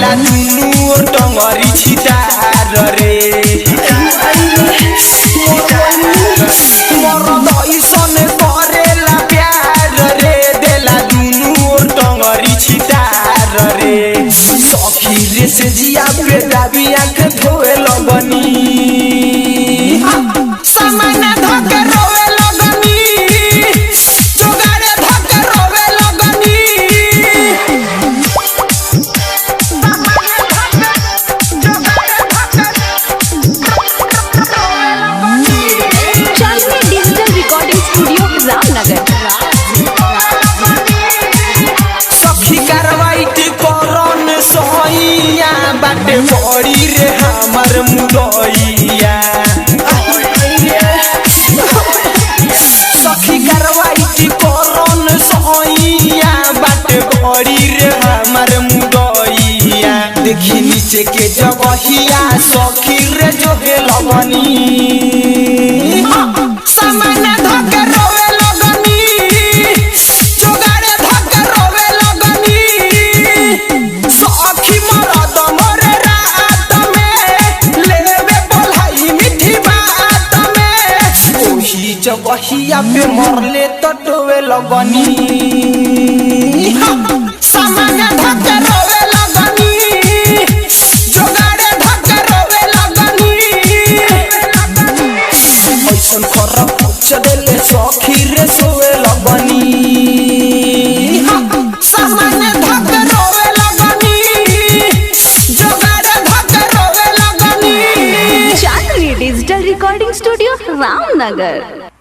देला दुनु और टंगरी छितार रे मरद ऐसन करेला प्यार रे देला दुनु और टंगरी छितार रे सखी रे से जिया पे दाबी आंख धोए लगनी सामने धके रोवे लगनी जोगाड़े धके रोवे लगनी चांदनी डिजिटल रिकॉर्डिंग स्टूडियो रामनगर। सखी कार्रवाई करन सहिया बाटे बड़ी रे हमर मुदइया सखी कार्रवाई करन सहिया बाटे बड़ी रे हमर मुदइया देखी नीचे के जगहिया सखी रे जो हे लगनी सामने धके रोवे लगनी जोगाड़े धके रोवे लगनी सखी मरद मोरे रात में लेवे बोलाई मीठी बात में ओही जगहिया पे मरले तटवे लगनी सामने धके रोवे लगनी जोगाड़े धके रोवे लगनी ऐसन खराब पूछ देले सखी रे सोवे लगनी सामने धके रोवे लगनी जोगाड़े धके रोवे लगनी चांदनी डिजिटल रिकॉर्डिंग स्टूडियो रामनगर।